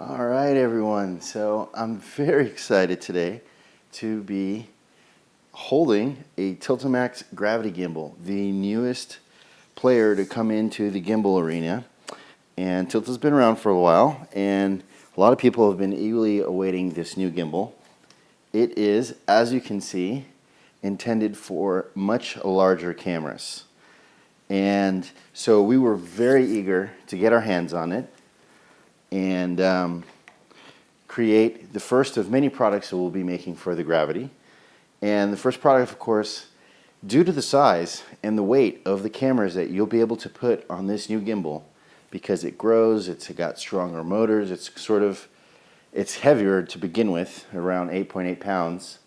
All right, everyone. So I'm very excited today to be holding a Tilta Gravity Gimbal, the newest player to come into the gimbal arena. And Tilta's been around for a while, and a lot of people have been eagerly awaiting this new gimbal. It is, as you can see, intended for much larger cameras. And so we were very eager to get our hands on it and create the first of many products that we'll be making for the Gravity. And the first product, of course, due to the size and the weight of the cameras that you'll be able to put on this new gimbal, because it grows, it's got stronger motors, it's heavier to begin with, around 8.8 pounds.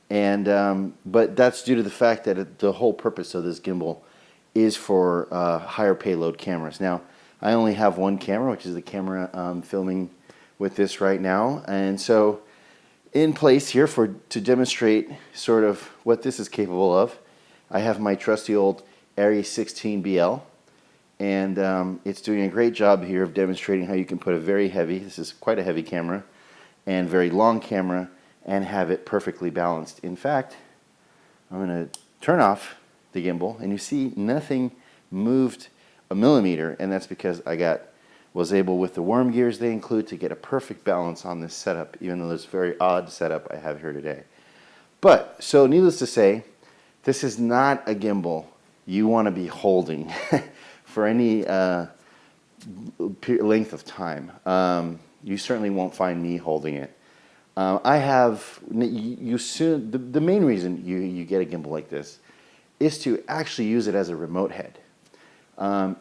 And but that's due to the fact that the whole purpose of this gimbal is for higher payload cameras. Now, I only have one camera, which is the camera I'm filming with this right now, and so in place here to demonstrate sort of what this is capable of, I have my trusty old Aries 16BL, and it's doing a great job here of demonstrating how you can put a very heavy, this is quite a heavy camera, and very long camera, and have it perfectly balanced. In fact, I'm going to turn off the gimbal, and you see nothing moved a millimeter, and that's because I was able, with the worm gears they include, to get a perfect balance on this setup, even though this very odd setup I have here today. But, so needless to say, this is not a gimbal you want to be holding for any length of time. You certainly won't find me holding it. The main reason you get a gimbal like this is to actually use it as a remote head.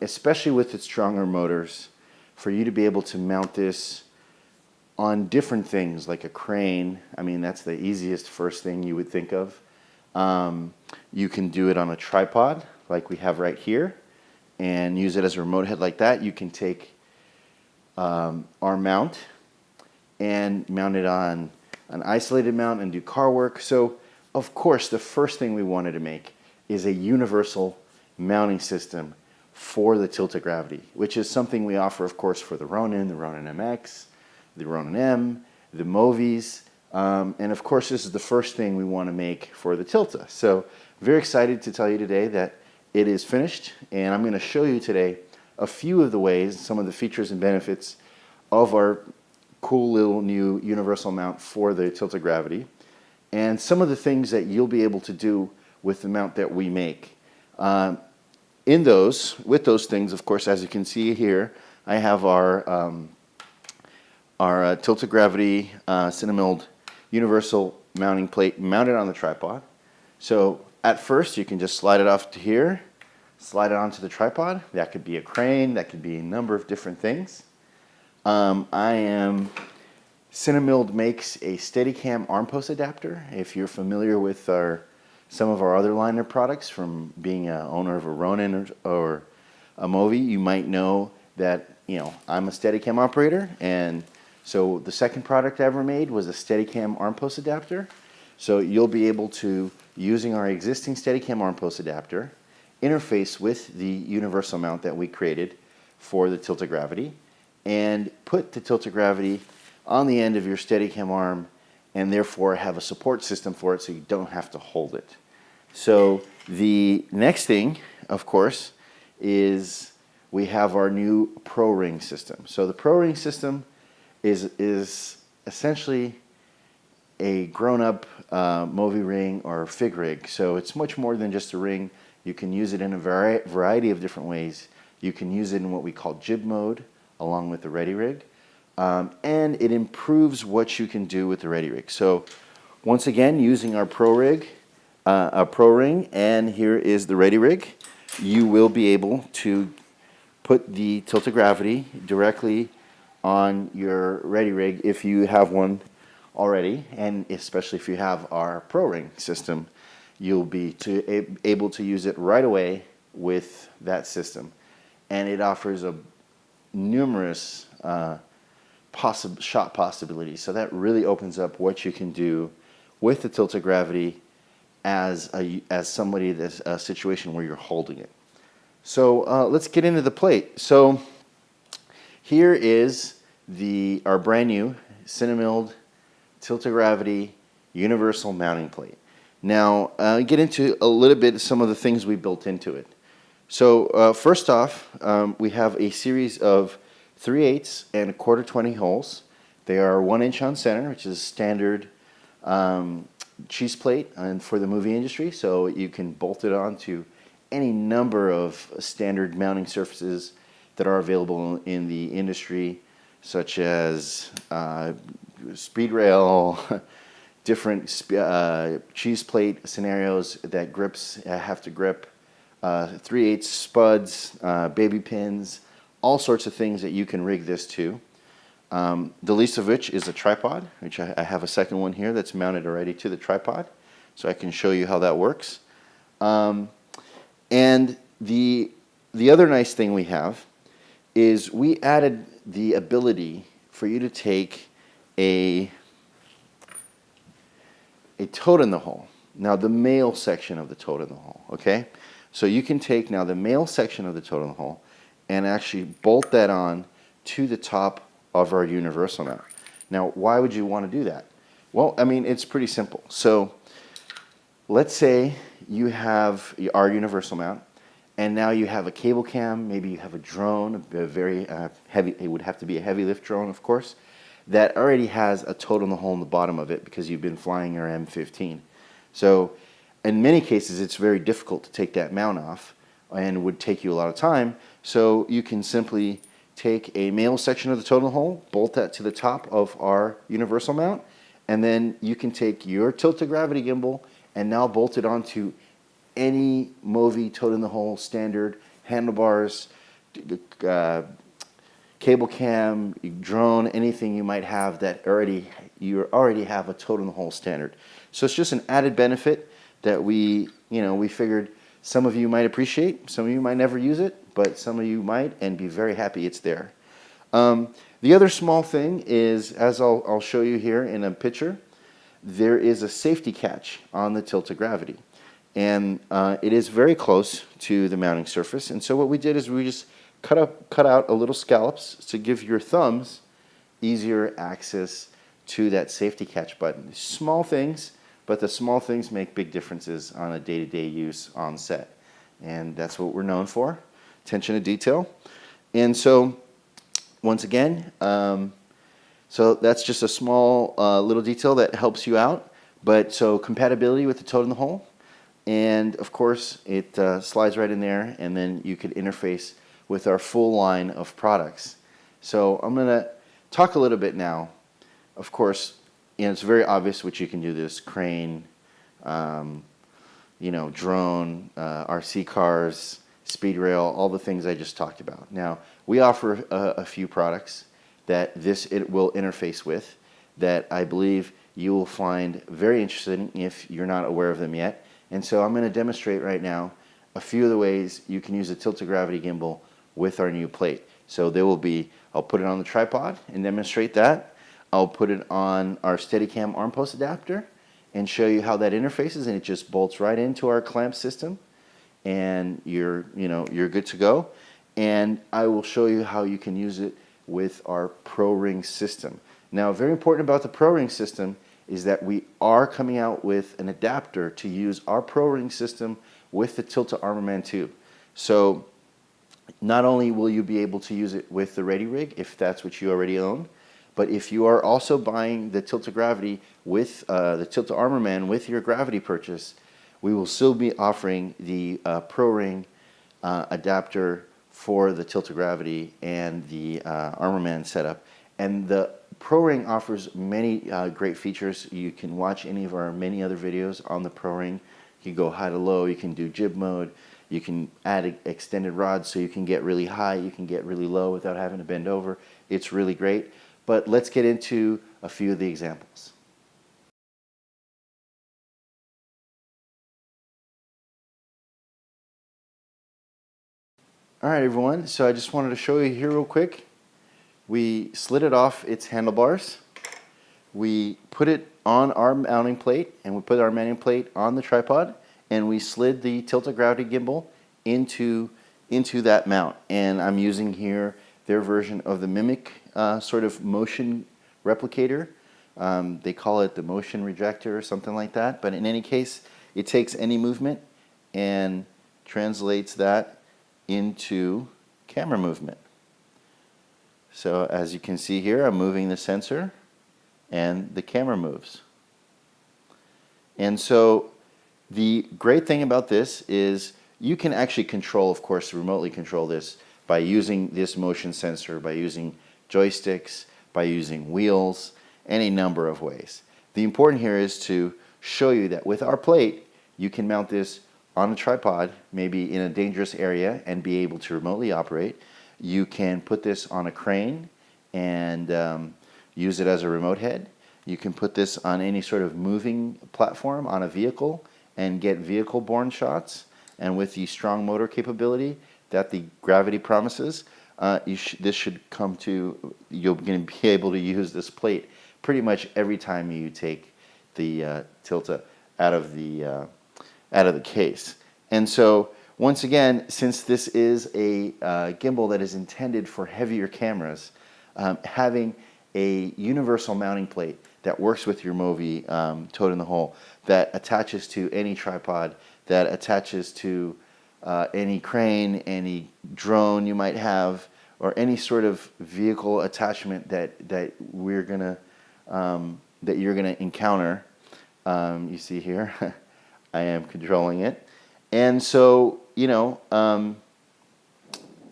Especially with its stronger motors, for you to be able to mount this on different things like a crane. I mean, that's the easiest first thing you would think of. You can do it on a tripod like we have right here and use it as a remote head like that. You can take our mount and mount it on an isolated mount and do car work. So, of course, the first thing we wanted to make is a universal mounting system for the Tilta Gravity, which is something we offer, of course, for the Ronin MX, the Ronin M, the Movies, and of course this is the first thing we want to make for the Tilta. So very excited to tell you today that it is finished, and I'm going to show you today a few of the ways, some of the features and benefits of our cool little new universal mount for the Tilta Gravity, and some of the things that you'll be able to do with the mount that we make. With those things, of course, as you can see here, I have our Tilta Gravity CineMilled Universal mounting plate mounted on the tripod. So at first, you can just slide it off to here, slide it onto the tripod. That could be a crane, that could be a number of different things. CineMilled makes a Steadicam Armpost Adaptor. If you're familiar with some of our other line of products, from being an owner of a Ronin or a Movi, you might know that I'm a Steadicam operator, and so the second product I ever made was a Steadicam Armpost Adapter. So you'll be able to, using our existing Steadicam Armpost Adapter, interface with the universal mount that we created for the Tilta Gravity, and put the Tilta Gravity on the end of your Steadicam arm, and therefore have a support system for it so you don't have to hold it. So the next thing, of course, is we have our new PRO-Ring system. So the PRO-Ring system is essentially a grown-up Movi ring or fig rig. So it's much more than just a ring. You can use it in a variety of different ways. You can use it in what we call jib mode, along with the ReadyRig. And it improves what you can do with the ReadyRig. So once again, using our PRO-Ring, and here is the ReadyRig, you will be able to put the Tilta Gravity directly on your ReadyRig if you have one already, and especially if you have our PRO-Ring system, you'll be able to use it right away with that system. And it offers numerous shot possibilities. So that really opens up what you can do with the Tilta Gravity as somebody that's a situation where you're holding it. So let's get into the plate. So here is our brand new CineMilled Tilta Gravity Universal mounting plate. Now, get into a little bit some of the things we built into it. So first off, we have a series of 3/8 and 1/4 20 holes. They are 1 inch on center, which is standard cheese plate and for the movie industry. So you can bolt it onto any number of standard mounting surfaces that are available in the industry, such as speed rail, different cheese plate scenarios that grips have to grip, 3/8 spuds, baby pins, all sorts of things that you can rig this to. The least of which is a tripod, which I have a second one here that's mounted already to the tripod, so I can show you how that works. And the other nice thing we have is we added the ability for you to take a toad in the hole. Now the male section of the toad in the hole, okay? So you can take now the male section of the toad in the hole and actually bolt that on to the top of our universal mount. Now, why would you want to do that? Well, I mean, it's pretty simple. So let's say you have our universal mount, and now you have a cable cam, maybe you have a drone, a very heavy, it would have to be a heavy lift drone, of course, that already has a toad in the hole in the bottom of it because you've been flying your M15. So in many cases, it's very difficult to take that mount off and would take you a lot of time. So you can simply take a male section of the toad in the hole, bolt that to the top of our universal mount, and then you can take your Tilta Gravity Gimbal and now bolt it onto any Movi toad in the hole standard handlebars, cable cam, drone, anything you might have that you already have a toad in the hole standard. So it's just an added benefit that we figured some of you might appreciate, some of you might never use it, but some of you might and be very happy it's there. The other small thing is, as I'll show you here in a picture, there is a safety catch on the Tilta Gravity. And it is very close to the mounting surface. And so what we did is we just cut out a little scallops to give your thumbs easier access to that safety catch button. Small things, but the small things make big differences on a day-to-day use on set. And that's what we're known for, attention to detail. And so, once again, so that's just a small little detail that helps you out. But so compatibility with the toad in the hole. And of course, it slides right in there, and then you could interface with our full line of products. So I'm going to talk a little bit now. Of course, it's very obvious what you can do this: crane, drone, RC cars, speed rail, all the things I just talked about. Now, we offer a few products that it will interface with that I believe you will find very interesting if you're not aware of them yet. And so I'm going to demonstrate right now a few of the ways you can use a Tilta Gravity Gimbal with our new plate. So there will be, I'll put it on the tripod and demonstrate that. I'll put it on our Steadicam Armpost Adaptor and show you how that interfaces, and it just bolts right into our clamp system, and you're good to go. And I will show you how you can use it with our PRO-Ring system. Now, very important about the PRO-Ring system is that we are coming out with an adapter to use our PRO-Ring system with the Tilta Armorman 2. So not only will you be able to use it with the ReadyRig if that's what you already own, but if you are also buying the Tilta Gravity with the Tilta Armorman with your Gravity purchase, we will still be offering the PRO-Ring adapter for the Tilta Gravity and the Armorman setup. And the PRO-Ring offers many great features. You can watch any of our many other videos on the PRO-Ring. You can go high to low, you can do jib mode, you can add extended rods so you can get really high, you can get really low without having to bend over. It's really great. But let's get into a few of the examples. All right, everyone, so I just wanted to show you here real quick. We slid it off its handlebars. We put it on our mounting plate, and we put our mounting plate on the tripod, and we slid the Tilta Gravity Gimbal into that mount. And I'm using here their version of the Mimic sort of motion replicator. They call it the motion rejector or something like that. But in any case, it takes any movement and translates that into camera movement. So as you can see here, I'm moving the sensor and the camera moves. And so the great thing about this is you can actually control, of course, remotely control this by using this motion sensor, by using joysticks, by using wheels, any number of ways. The important here is to show you that with our plate, you can mount this on a tripod, maybe in a dangerous area, and be able to remotely operate. You can put this on a crane and use it as a remote head. You can put this on any sort of moving platform on a vehicle and get vehicle-borne shots. And with the strong motor capability that the Gravity promises, this should come to, you're going to be able to use this plate pretty much every time you take the Tilta out of the case. And so once again, since this is a gimbal that is intended for heavier cameras, having a universal mounting plate that works with your Movi toad in the hole, that attaches to any tripod, that attaches to any crane, any drone you might have, or any sort of vehicle attachment that we're gonna that you're gonna encounter. You see here, I am controlling it, and so you know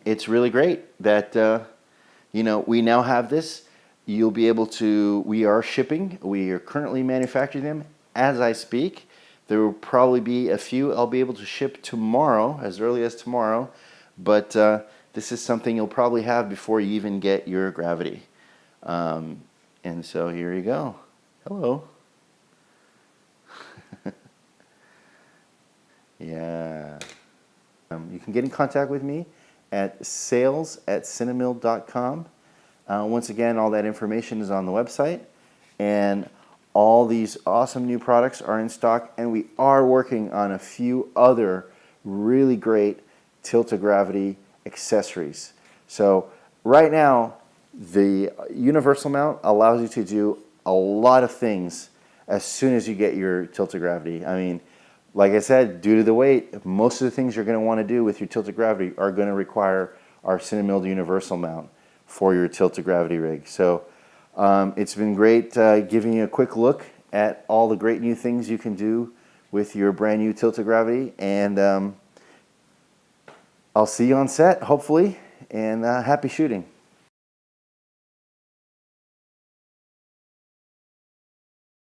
it's really great that you know we now have this. You'll be able to. We are shipping. We are currently manufacturing them as I speak. There will probably be a few I'll be able to ship tomorrow, as early as tomorrow, but this is something you'll probably have before you even get your Gravity. And so here you go. Hello. Yeah. You can get in contact with me at sales@cinemilled.com. Once again, all that information is on the website, and all these awesome new products are in stock, and we are working on a few other really great Tilta Gravity accessories. So right now, the universal mount allows you to do a lot of things as soon as you get your Tilta Gravity. I mean, like I said, due to the weight, most of the things you're going to want to do with your Tilta Gravity are going to require our CineMilled Universal mount for your Tilta Gravity rig. So it's been great giving you a quick look at all the great new things you can do with your brand new Tilta Gravity, and I'll see you on set, hopefully, and happy shooting.